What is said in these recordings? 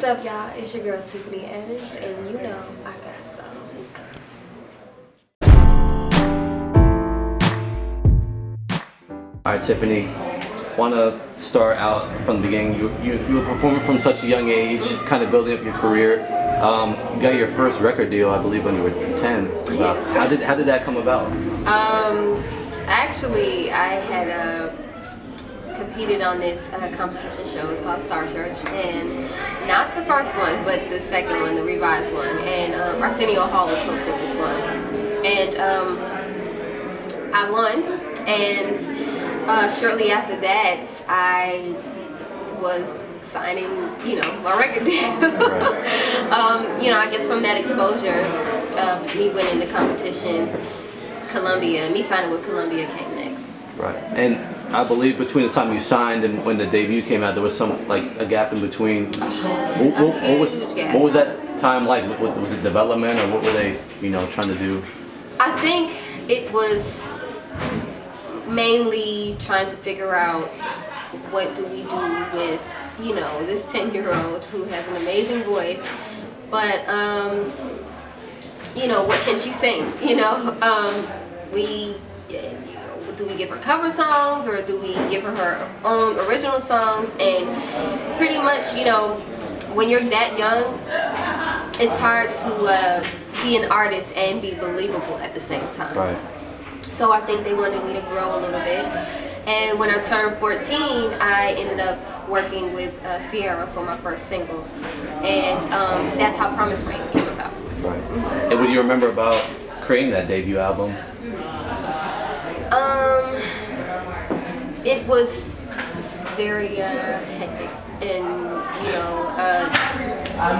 What's up, y'all? It's your girl Tiffany Evans, and you know I got soul. All right, Tiffany. Want to start out from the beginning. You were performing from such a young age, kind of building up your career. You got your first record deal, I believe, when you were 10. Yes. How did that come about? Actually, I had competed on this competition show. It's called Star Search, and not the first one, but the second one, the revised one. And Arsenio Hall was hosting this one, and I won. And shortly after that, I was signing, my record deal. Right. I guess from that exposure of me winning the competition, me signing with Columbia came next. Right. And I believe between the time you signed and when the debut came out, there was a gap in between. What was that time like? Was it development, or what were they, trying to do? I think it was mainly trying to figure out what do we do with, this 10-year-old who has an amazing voice, but what can she sing? Do we give her cover songs, or do we give her own original songs? And pretty much, when you're that young, it's hard to be an artist and be believable at the same time. Right. So I think they wanted me to grow a little bit. And when I turned 14, I ended up working with Sierra for my first single. And that's how Promise Ring came about. Right. And what do you remember about creating that debut album? It was just very hectic, and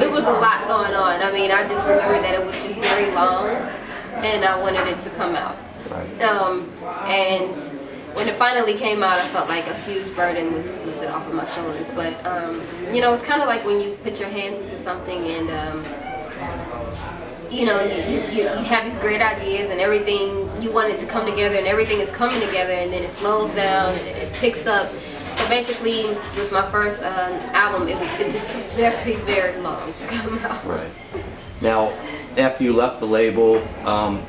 it was a lot going on. I mean, I just remember that it was just very long, and I wanted it to come out. Right. And when it finally came out, I felt like a huge burden was lifted off of my shoulders. But it's kind of like when you put your hands into something and you have these great ideas and everything, you want it to come together, and everything is coming together, and then it slows down and it picks up. So basically, with my first album, it just took very, very long to come out. Right. Now, after you left the label,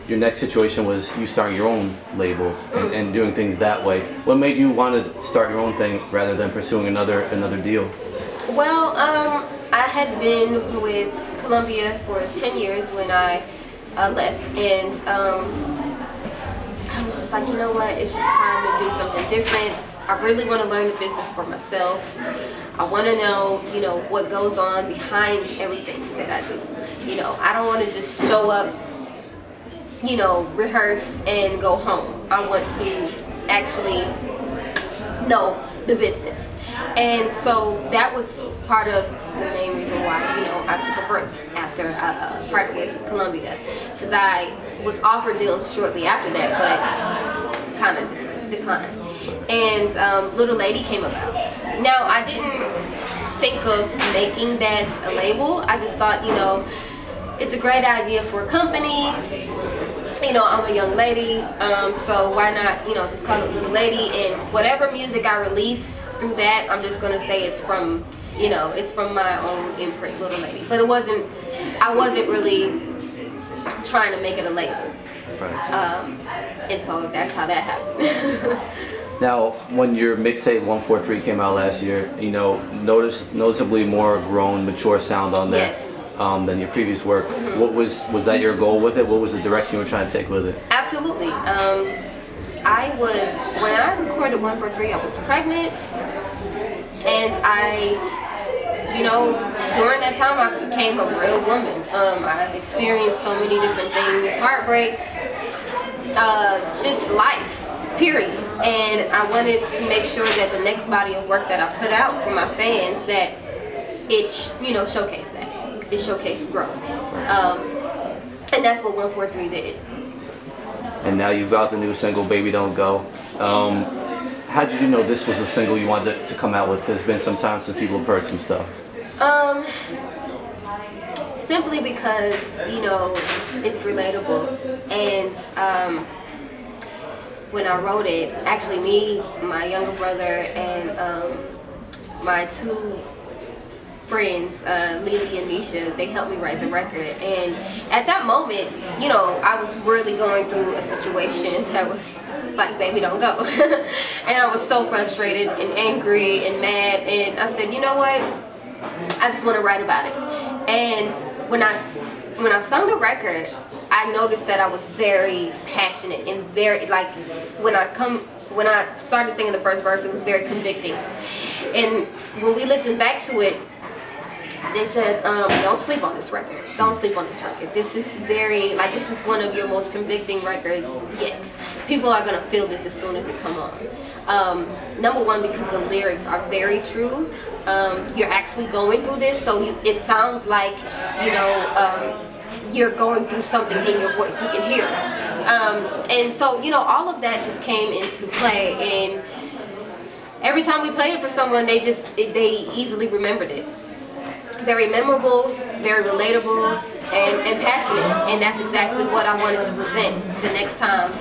your next situation was you starting your own label and doing things that way. What made you want to start your own thing rather than pursuing another deal? Well, I had been with Columbia for 10 years when I left, and I was just like, you know what, it's just time to do something different. I really want to learn the business for myself. I want to know, what goes on behind everything that I do. I don't want to just show up, rehearse and go home. I want to actually know the business. And so that was part of the main reason why, I took a break after I parted ways with Columbia, because I was offered deals shortly after that, but kind of just declined. And Little Lady came about. Now, I didn't think of making that a label. I just thought, it's a great idea for a company. I'm a young lady, so why not, just call it Little Lady, and whatever music I release through that, I'm just gonna say it's from, it's from my own imprint, Little Lady. But I wasn't really trying to make it a label. Right. And so that's how that happened. Now, when your mixtape 143 came out last year, noticeably more grown, mature sound on that. Yes. Than your previous work. What was that your goal with it? What was the direction you were trying to take with it? Absolutely. When I recorded 143, I was pregnant, and during that time I became a real woman. I experienced so many different things, heartbreaks, just life, period. And I wanted to make sure that the next body of work that I put out for my fans, that it, showcased that. It showcased growth. And that's what 143 did. And now you've got the new single, Baby Don't Go. How did you know this was the single you wanted to come out with? It's been some time since people have heard some stuff. Simply because, it's relatable. And when I wrote it, actually me, my younger brother, and my two friends, Lily and Nisha, they helped me write the record. And at that moment, you know, I was really going through a situation that was like, baby, don't go. And I was so frustrated and angry and mad. And I said, you know what? I just want to write about it. And when I sung the record, I noticed that I was very passionate and very, like, when I started singing the first verse, it was very convicting. And when we listened back to it, they said, don't sleep on this record. Don't sleep on this record. This is very, like, this is one of your most convicting records yet. People are going to feel this as soon as it come on. Number one, because the lyrics are very true. You're actually going through this, so it sounds like, you know, you're going through something in your voice. We can hear it. And so, you know, all of that just came into play. And every time we played it for someone, they easily remembered it. Very memorable, very relatable, and passionate. And that's exactly what I wanted to present the next time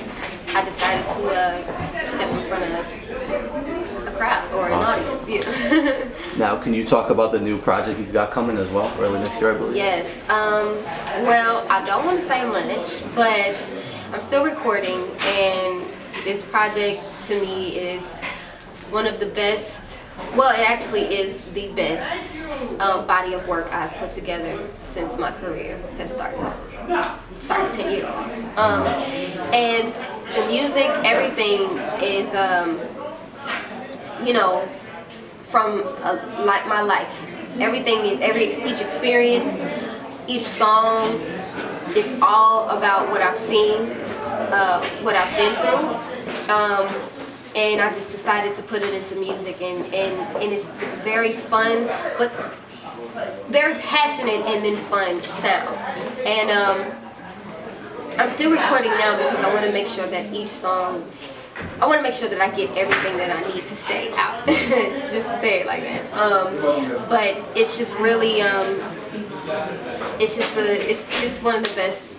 I decided to step in front of a crowd or an audience. Yeah. Now, can you talk about the new project you've got coming as well, early next year, I believe? Yes. Well, I don't want to say much, but I'm still recording, and this project to me is one of the best. Well, it actually is the best body of work I've put together since my career has started 10 years ago. And the music, everything is, you know, from like my life. Everything, each experience, each song, it's all about what I've seen, what I've been through. And I just decided to put it into music, and it's very fun, but very passionate and then fun sound. And I'm still recording now because I want to make sure that each song, I want to make sure that I get everything that I need to say out. Just to say it like that. But it's just really, it's just one of the best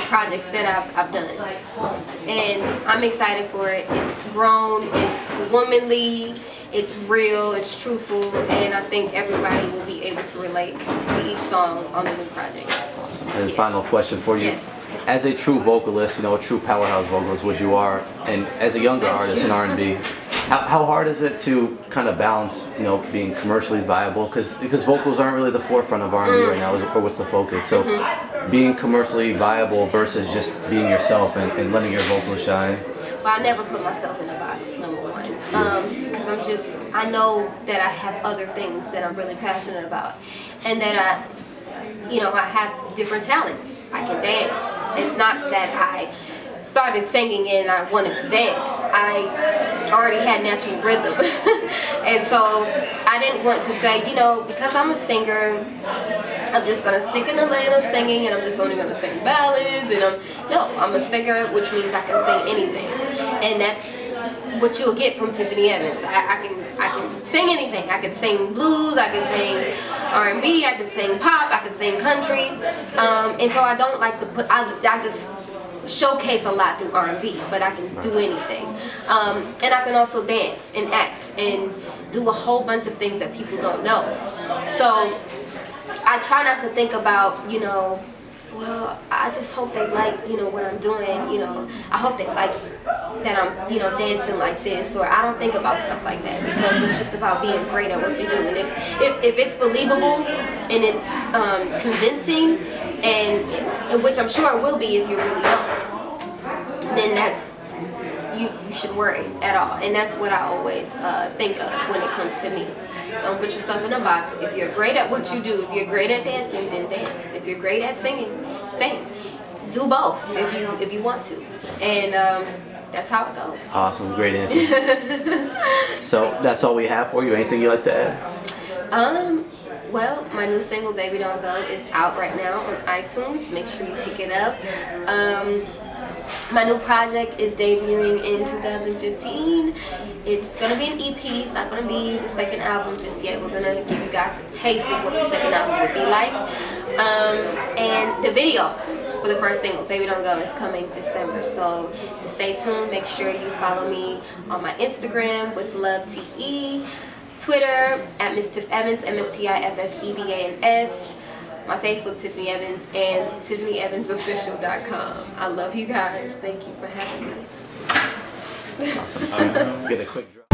projects that I've done, and I'm excited for it. It's grown, it's womanly, it's real, it's truthful, and I think everybody will be able to relate to each song on the new project. Awesome. And final question for you. Yes. As a true vocalist, you know, a true powerhouse vocalist, which you are, and as a younger artist in R&B, how hard is it to kind of balance, you know, being commercially viable? Because vocals aren't really the forefront of R&B right now, or what's the focus? So being commercially viable versus just being yourself and letting your vocals shine. Well, I never put myself in a box, number one, because I know that I have other things that I'm really passionate about, and that I have different talents. I can dance. It's not that I started singing and I wanted to dance. I already had natural rhythm. And so I didn't want to say, you know, because I'm a singer, I'm just going to stick in the lane of singing and I'm just only going to sing ballads. And I'm a singer, which means I can sing anything. And that's what you'll get from Tiffany Evans. I can sing anything. I can sing blues, I can sing R&B, I can sing pop, I can sing country. And so I don't like to I just showcase a lot through R&B, but I can do anything. And I can also dance and act and do a whole bunch of things that people don't know. So I try not to think about, you know, well, I just hope they like, you know, what I'm doing, you know, I hope they like that I'm, you know, dancing like this, or I don't think about stuff like that, because it's just about being great at what you do. And if it's believable and it's convincing, and which I'm sure it will be if you really know, then that's, you shouldn't worry at all. And that's what I always think of when it comes to me. Don't put yourself in a box. If you're great at what you do, if you're great at dancing, then dance. If you're great at singing, sing. Do both if you want to. And that's how it goes. Awesome, great answer. So that's all we have for you. Anything you'd like to add? Well, my new single, Baby Don't Go, is out right now on iTunes. Make sure you pick it up. My new project is debuting in 2015. It's going to be an EP. It's not going to be the second album just yet. We're going to give you guys a taste of what the second album will be like. And the video for the first single, Baby Don't Go, is coming December. So to stay tuned, make sure you follow me on my Instagram with LoveTE. Twitter at Miss Tiff Evans, MSTiffEBANS. My Facebook, Tiffany Evans, and TiffanyEvansOfficial.com. I love you guys. Thank you for having me. Awesome. Get a quick drop.